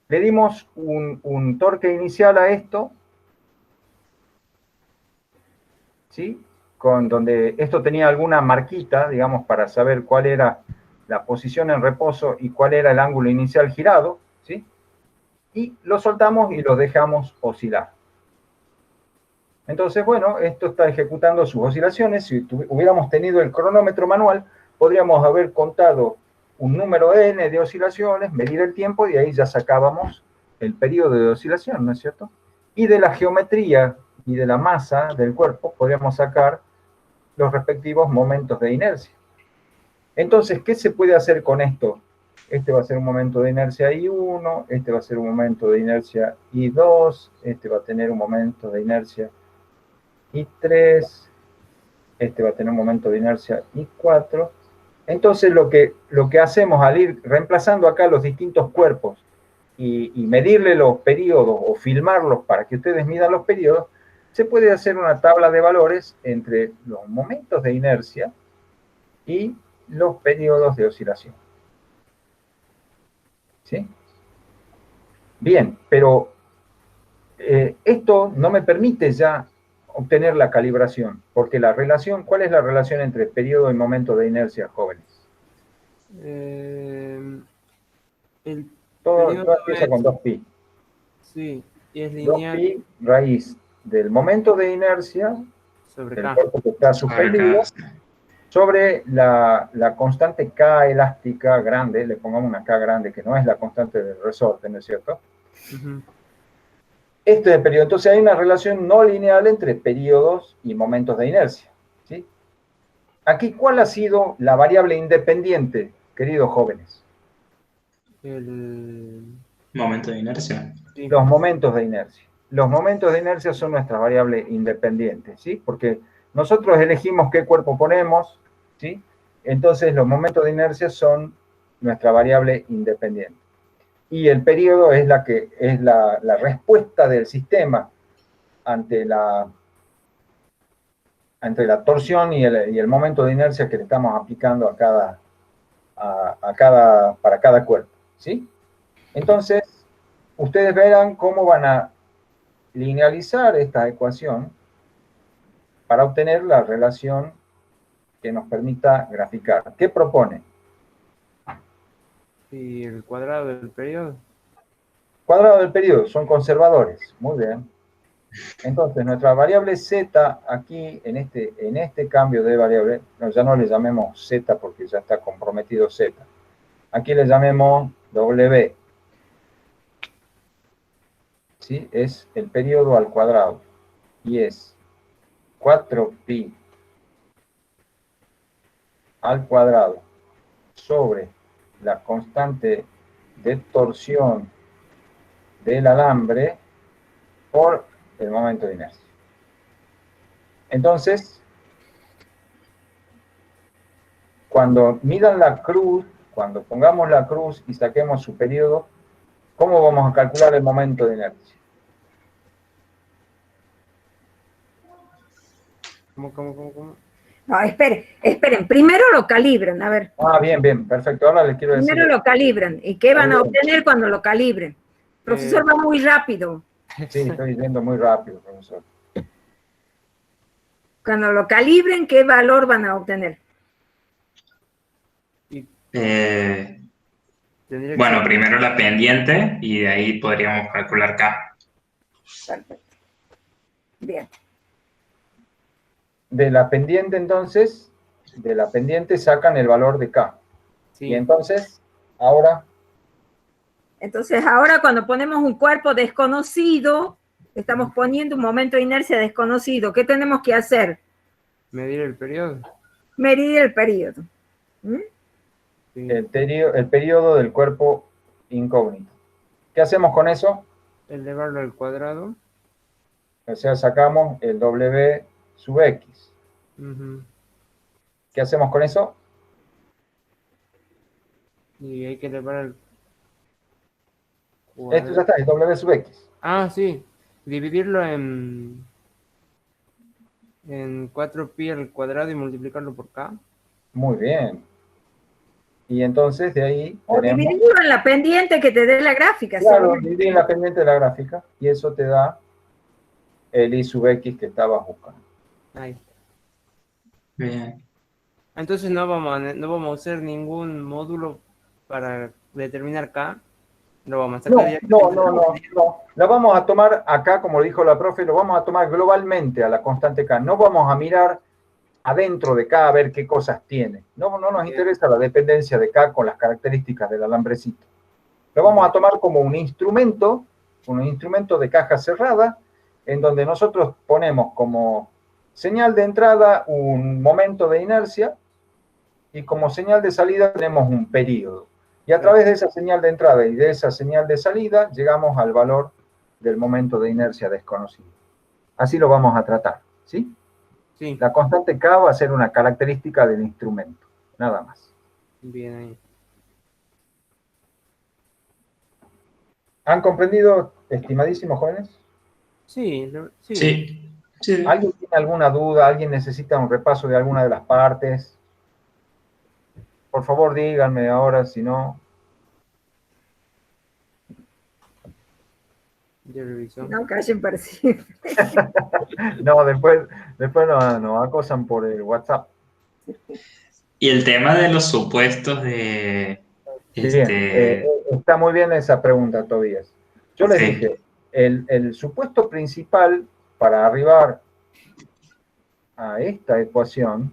le dimos un torque inicial a esto, ¿sí? Donde esto tenía alguna marquita, digamos, para saber cuál era la posición en reposo y cuál era el ángulo inicial girado, ¿sí? Y lo soltamos y lo dejamos oscilar. Entonces, bueno, esto está ejecutando sus oscilaciones. Si hubiéramos tenido el cronómetro manual, podríamos haber contado un número n de oscilaciones, medir el tiempo y ahí ya sacábamos el periodo de oscilación, ¿no es cierto? Y de la geometría y de la masa del cuerpo podríamos sacar los respectivos momentos de inercia. Entonces, ¿qué se puede hacer con esto? Este va a ser un momento de inercia I1, este va a ser un momento de inercia I2, este va a tener un momento de inercia I3, este va a tener un momento de inercia I4. Entonces, lo que hacemos al ir reemplazando acá los distintos cuerpos y medirle los periodos o filmarlos para que ustedes midan los periodos, se puede hacer una tabla de valores entre los momentos de inercia y los periodos de oscilación. ¿Sí? Bien, pero esto no me permite ya obtener la calibración, porque la relación, ¿cuál es la relación entre periodo y momento de inercia, jóvenes? Todo empieza con 2pi. Sí, y es lineal. 2pi raíz del momento de inercia sobre del K. cuerpo que está suspendido sobre la constante K elástica grande, le pongamos una K grande que no es la constante del resorte, ¿no es cierto? Este es el periodo. Entonces hay una relación no lineal entre periodos y momentos de inercia, ¿sí? Aquí, ¿cuál ha sido la variable independiente, queridos jóvenes? El momento de inercia. Sí. Los momentos de inercia. Los momentos de inercia son nuestra variable independiente, ¿sí? Porque nosotros elegimos qué cuerpo ponemos, ¿sí? Entonces los momentos de inercia son nuestra variable independiente. Y el periodo es la respuesta del sistema ante la torsión y el momento de inercia que le estamos aplicando para cada cuerpo, ¿sí? Entonces, ustedes verán cómo van a linealizar esta ecuación para obtener la relación que nos permita graficar. ¿Qué propone? Y el cuadrado del periodo. Cuadrado del periodo, son conservadores. Muy bien. Entonces, nuestra variable z aquí, en este cambio de variable, ya no le llamemos z porque ya está comprometido z. Aquí le llamemos w. ¿Sí? Es el periodo al cuadrado. Y es 4pi al cuadrado sobre la constante de torsión del alambre por el momento de inercia. Entonces, cuando midan la cruz, cuando pongamos la cruz y saquemos su periodo, ¿cómo vamos a calcular el momento de inercia? ¿Cómo? No, esperen, primero lo calibran, a ver. Ah, bien, perfecto. Ahora les quiero decir... Primero lo calibran. ¿Y qué van a obtener cuando lo calibren? El profesor va muy rápido. Sí, estoy yendo muy rápido, profesor. Cuando lo calibren, ¿qué valor van a obtener? Bueno, primero la pendiente y de ahí podríamos calcular K. Perfecto. Bien. De la pendiente, entonces, de la pendiente sacan el valor de K. Sí. Y entonces, ahora... Entonces, ahora cuando ponemos un cuerpo desconocido, estamos poniendo un momento de inercia desconocido. ¿Qué tenemos que hacer? Medir el periodo. Medir el periodo. ¿Mm? Sí. El periodo del cuerpo incógnito. ¿Qué hacemos con eso? Elevarlo al cuadrado. O sea, sacamos el W sub X. ¿Qué hacemos con eso? Y hay que elevar al cuadrado. Esto ya está, el W sub X. Ah, sí. Dividirlo en 4pi al cuadrado y multiplicarlo por K. Muy bien. Y entonces de ahí O tenemos... dividirlo en la pendiente que te dé la gráfica. Claro, dividir en la pendiente de la gráfica y eso te da el I sub X que estabas buscando. Ahí. Bien. Entonces no vamos a usar ningún módulo para determinar K. Lo vamos a sacar No. La vamos a tomar acá, como dijo la profe, lo vamos a tomar globalmente a la constante K. No vamos a mirar adentro de K a ver qué cosas tiene. No nos interesa la dependencia de K con las características del alambrecito. Lo vamos a tomar como un instrumento de caja cerrada, en donde nosotros ponemos como señal de entrada un momento de inercia y como señal de salida tenemos un período. Y a través de esa señal de entrada y de esa señal de salida llegamos al valor del momento de inercia desconocido. Así lo vamos a tratar, ¿sí? Sí, La constante K va a ser una característica del instrumento, nada más. bien ahí. ¿Han comprendido, estimadísimos jóvenes? Sí, sí. Sí, sí. ¿Alguien tiene alguna duda? ¿Alguien necesita un repaso de alguna de las partes? Por favor, díganme ahora, si no. Yo reviso. No, callen para siempre. No, después nos acosan por el WhatsApp. Y el tema de los supuestos de, Bien, está muy bien esa pregunta, Tobías. Yo les Sí. dije, el supuesto principal para arribar a esta ecuación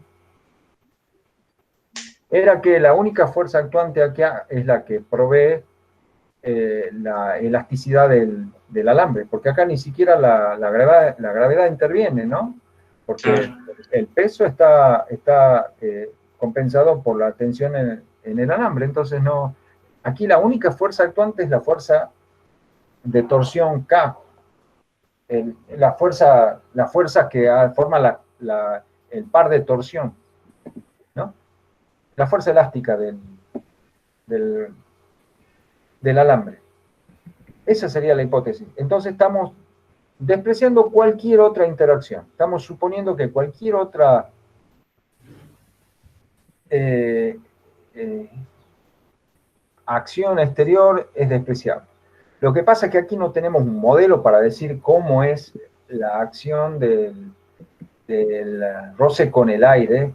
era que la única fuerza actuante acá es la que provee la elasticidad del alambre, porque acá ni siquiera la gravedad interviene, ¿no? Porque Claro. el peso está compensado por la tensión en el alambre, entonces no. Aquí la única fuerza actuante es la fuerza de torsión K, la fuerza que forma el par de torsión, ¿no? La fuerza elástica del alambre. Esa sería la hipótesis. Entonces estamos despreciando cualquier otra interacción. Estamos suponiendo que cualquier otra acción exterior es despreciable. Lo que pasa es que aquí no tenemos un modelo para decir cómo es la acción del roce con el aire.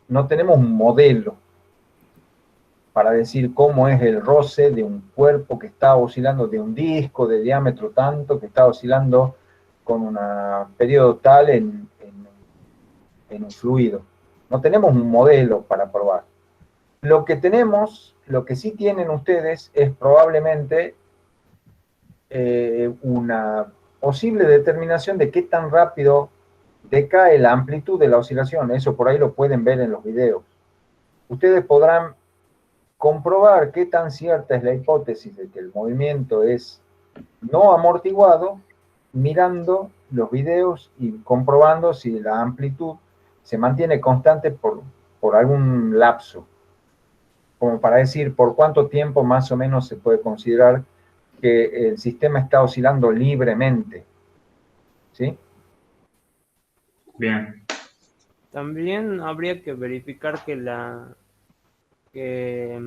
No tenemos un modelo para decir cómo es el roce de un cuerpo que está oscilando, de un disco de diámetro tanto, que está oscilando con un periodo tal en un fluido. No tenemos un modelo para probar. Lo que sí tienen ustedes es probablemente una posible determinación de qué tan rápido decae la amplitud de la oscilación. Eso por ahí lo pueden ver en los videos. Ustedes podrán comprobar qué tan cierta es la hipótesis de que el movimiento es no amortiguado mirando los videos y comprobando si la amplitud se mantiene constante por algún lapso, como para decir por cuánto tiempo más o menos se puede considerar que el sistema está oscilando libremente. ¿Sí? Bien. También habría que verificar que que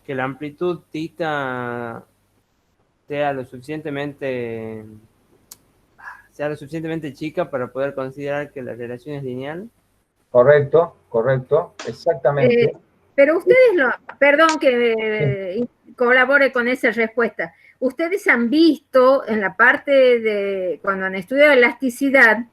la amplitud tita sea lo suficientemente chica para poder considerar que la relación es lineal. Correcto, exactamente. Pero ustedes, perdón que colabore con esa respuesta. Ustedes han visto en la parte de cuando han estudiado elasticidad,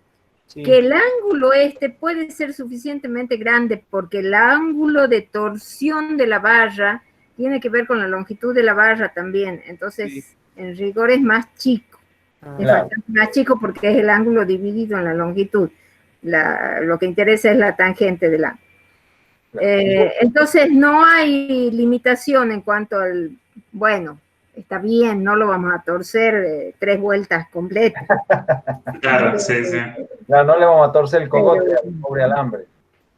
Sí. que el ángulo puede ser suficientemente grande porque el ángulo de torsión de la barra tiene que ver con la longitud de la barra también. Entonces, Sí. en rigor es más chico. Es Claro. bastante más chico porque es el ángulo dividido en la longitud. Lo que interesa es la tangente del ángulo. Claro. Entonces, no hay limitación en cuanto al, bueno, está bien, no lo vamos a torcer 3 vueltas completas. Claro, sí, sí. Claro, no le vamos a torcer el cogote al pobre alambre.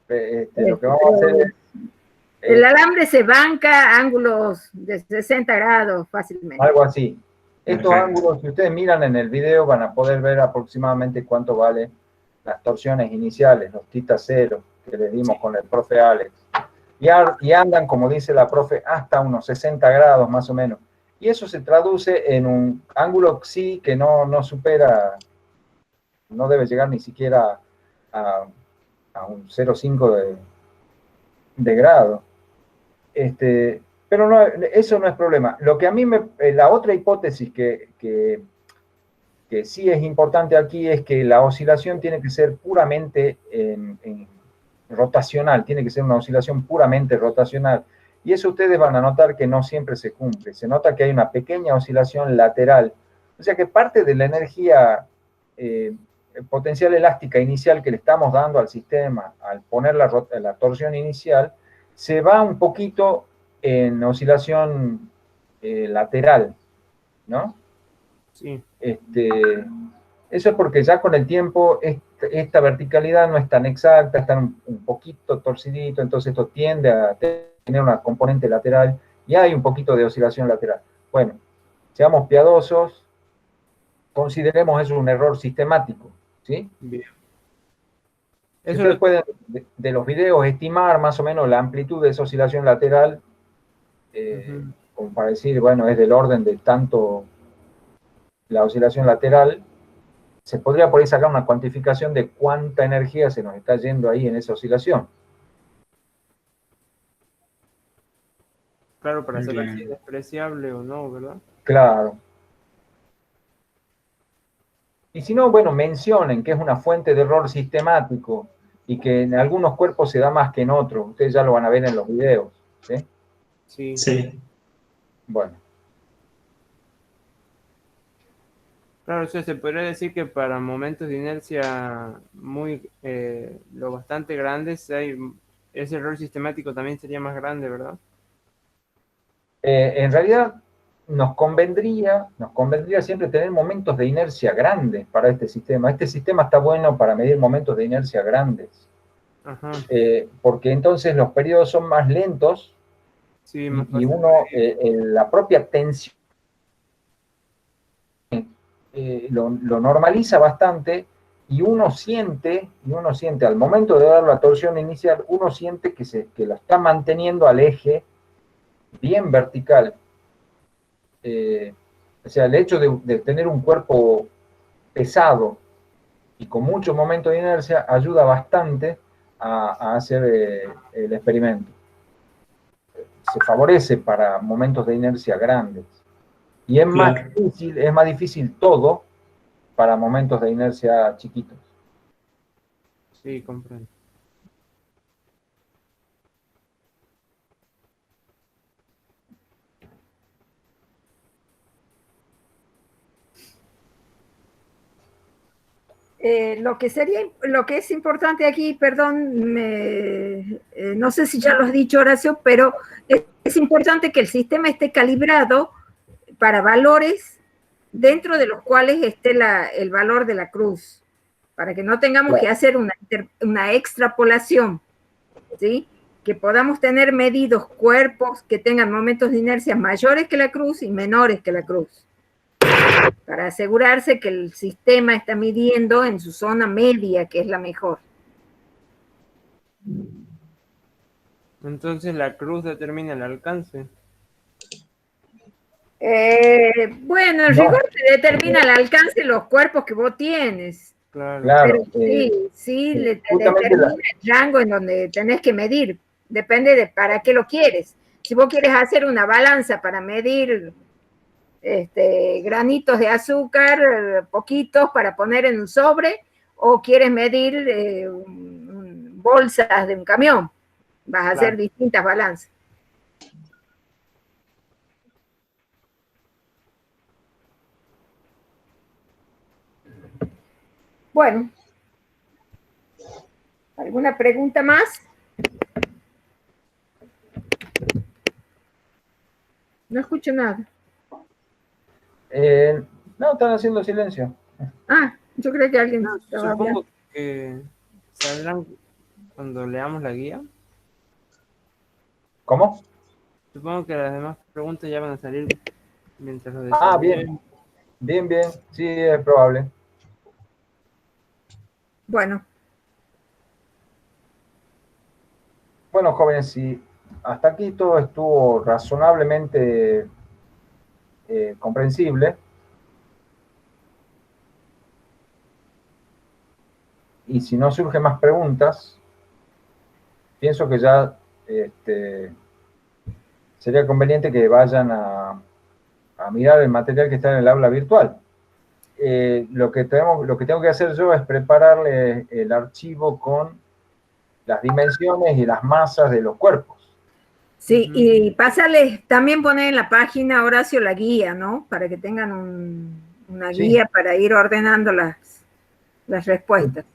Lo que vamos a hacer es... El alambre se banca ángulos de 60 grados fácilmente. algo así. Estos Perfecto. ángulos, si ustedes miran en el video, van a poder ver aproximadamente cuánto vale las torsiones iniciales, los tita cero, que les dimos con el profe Alex. Y andan, como dice la profe, hasta unos 60 grados más o menos. Y eso se traduce en un ángulo psi que no supera, no debe llegar ni siquiera a un 0,5 de grado. Pero no, eso no es problema. Lo que a mí la otra hipótesis que sí es importante aquí es que la oscilación tiene que ser puramente rotacional, tiene que ser una oscilación puramente rotacional. Y eso ustedes van a notar que no siempre se cumple. Se nota que hay una pequeña oscilación lateral O sea que parte de la energía potencial elástica inicial que le estamos dando al sistema al poner la torsión inicial, se va un poquito en oscilación lateral, ¿no? Sí, Eso es porque ya con el tiempo esta verticalidad no es tan exacta, está un poquito torcidito, entonces esto tiende a tener una componente lateral y hay un poquito de oscilación lateral. Bueno, seamos piadosos, consideremos eso un error sistemático, ¿sí? bien. Si Eso ustedes lo... pueden de los videos estimar más o menos la amplitud de esa oscilación lateral, Ujú. como para decir, bueno, es del orden de tanto la oscilación lateral, se podría por ahí sacar una cuantificación de cuánta energía se nos está yendo ahí en esa oscilación. Claro, para saber si es Bien. despreciable o no, ¿verdad? Claro. Y si no, bueno, mencionen que es una fuente de error sistemático y que en algunos cuerpos se da más que en otros. Ustedes ya lo van a ver en los videos, ¿sí? Sí. Sí, Bueno, Claro, o sea, se podría decir que para momentos de inercia muy, lo bastante grandes, ese error sistemático también sería más grande, ¿verdad? en realidad nos convendría siempre tener momentos de inercia grandes para este sistema. Este sistema está bueno para medir momentos de inercia grandes, Ajá, porque entonces los periodos son más lentos sí, más y fácil de uno, medir. la propia tensión lo normaliza bastante y uno siente al momento de dar la torsión inicial, uno siente que lo está manteniendo al eje bien vertical. Eh, o sea, el hecho de tener un cuerpo pesado y con mucho momento de inercia ayuda bastante a hacer el experimento. Se favorece para momentos de inercia grandes. Y claro. es más difícil todo para momentos de inercia chiquitos. Sí, comprendo. Lo que es importante aquí, perdón, no sé si ya lo has dicho, Horacio, pero es importante que el sistema esté calibrado para valores dentro de los cuales esté el valor de la cruz, para que no tengamos que Claro. hacer una extrapolación, ¿sí? Que podamos tener medidos cuerpos que tengan momentos de inercia mayores que la cruz y menores que la cruz, para asegurarse que el sistema está midiendo en su zona media, que es la mejor. Entonces la cruz determina el alcance. Bueno, en No, rigor te determina el alcance de los cuerpos que vos tienes, Claro, pero claro, sí te justamente determina el rango en donde tenés que medir. Depende de para qué lo quieres. Si vos quieres hacer una balanza para medir granitos de azúcar, poquitos para poner en un sobre, o quieres medir bolsas de un camión, vas a hacer claro. distintas balanzas. Bueno, ¿alguna pregunta más? No escucho nada. no, están haciendo silencio. Ah, yo creo que alguien No, estaba hablando. supongo que saldrán cuando leamos la guía. ¿Cómo? Supongo que las demás preguntas ya van a salir mientras lo Ah, bien, desarrollemos. bien, bien, sí, es probable. Bueno, Bueno, jóvenes, si hasta aquí todo estuvo razonablemente comprensible, y si no surgen más preguntas, pienso que ya sería conveniente que vayan a mirar el material que está en el aula virtual. Lo que tengo que hacer yo es prepararle el archivo con las dimensiones y las masas de los cuerpos. sí, y pásales, también poner en la página, Horacio, la guía, ¿no? Para que tengan una Sí. guía para ir ordenando las respuestas.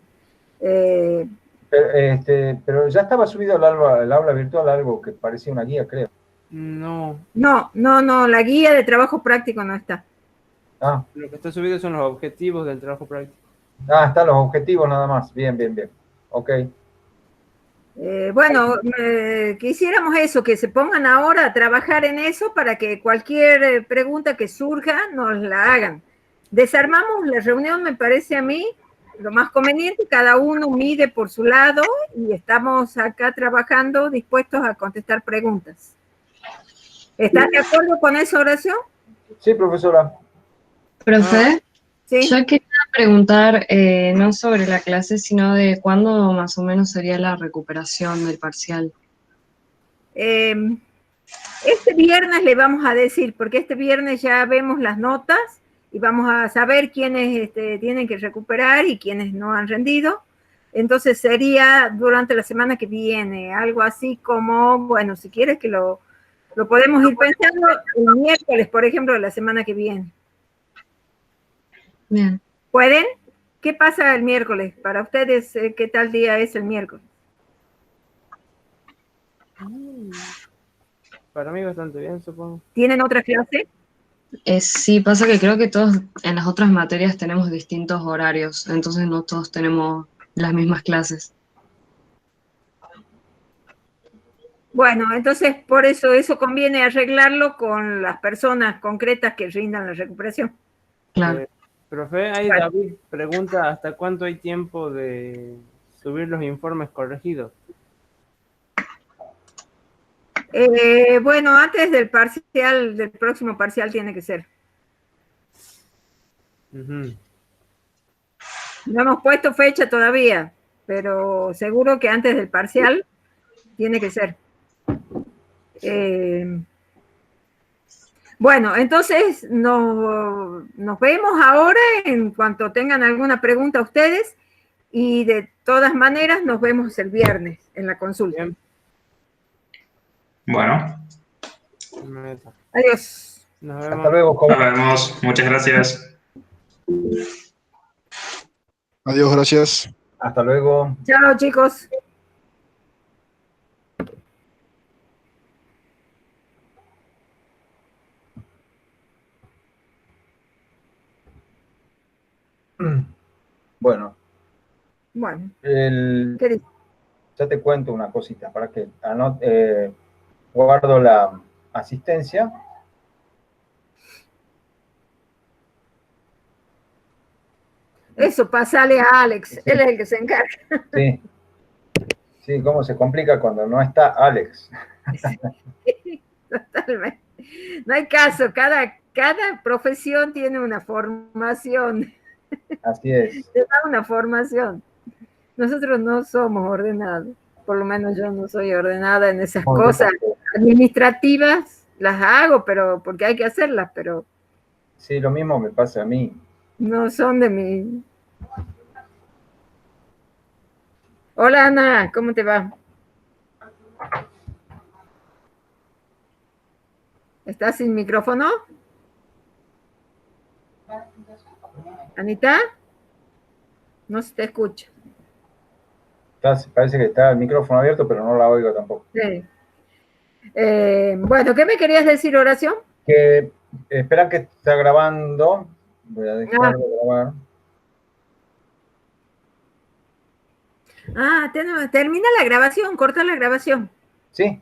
Pero ya estaba subido al aula virtual algo que parecía una guía, creo. No, No, la guía de trabajo práctico no está. Ah, lo que está subido son los objetivos del trabajo práctico. están los objetivos nada más. Bien, bien, bien. Ok. Bueno, quisiéramos eso, que se pongan ahora a trabajar en eso para que cualquier pregunta que surja nos la hagan. Desarmamos la reunión, me parece a mí lo más conveniente, cada uno mide por su lado y estamos acá trabajando dispuestos a contestar preguntas. ¿Estás de acuerdo con esa oración? Sí, profesora. Profe, Sí. yo quería preguntar no sobre la clase, sino de cuándo más o menos sería la recuperación del parcial. Este viernes le vamos a decir, porque este viernes ya vemos las notas y vamos a saber quiénes tienen que recuperar y quiénes no han rendido. Entonces sería durante la semana que viene, algo así como, bueno, si quieres que lo podemos ir pensando el miércoles, por ejemplo, de la semana que viene. Bien. ¿Pueden? ¿Qué pasa el miércoles? Para ustedes, ¿qué tal día es el miércoles? Para mí bastante bien, supongo. ¿Tienen otra clase? Sí, pasa que creo que todos en las otras materias tenemos distintos horarios, entonces no todos tenemos las mismas clases. Bueno, entonces por eso conviene arreglarlo con las personas concretas que rindan la recuperación. Claro. Profe, ahí Bueno. David pregunta hasta cuánto hay tiempo de subir los informes corregidos. Bueno, antes del parcial, del próximo parcial tiene que ser. Ujú. No hemos puesto fecha todavía, pero seguro que antes del parcial tiene que ser. Bueno, entonces nos vemos ahora en cuanto tengan alguna pregunta ustedes y de todas maneras nos vemos el viernes en la consulta. Bien. Bueno, Meta. Adiós. Nos Hasta vemos. luego. nos vemos. Muchas gracias. Adiós, gracias. Hasta luego. Chao, chicos. Bueno, Bueno, ¿qué dice? ya te cuento una cosita para que guardo la asistencia. Eso, pasale a Alex, Sí. él es el que se encarga. Sí. Sí, cómo se complica cuando no está Alex. Sí, totalmente. No hay caso, cada profesión tiene una formación, Así es. te da una formación. Nosotros no somos ordenados, por lo menos yo no soy ordenada en esas Muy cosas bien. administrativas, las hago, pero porque hay que hacerlas, pero Sí, lo mismo me pasa a mí. no son de mi... Hola Ana, ¿cómo te va? ¿Estás sin micrófono? Anita, no se te escucha. Parece que está el micrófono abierto, pero no la oigo tampoco. Sí. Bueno, ¿qué me querías decir, Oración? Que esperan que está grabando. Voy a dejar de grabar. Termina la grabación, corta la grabación. Sí,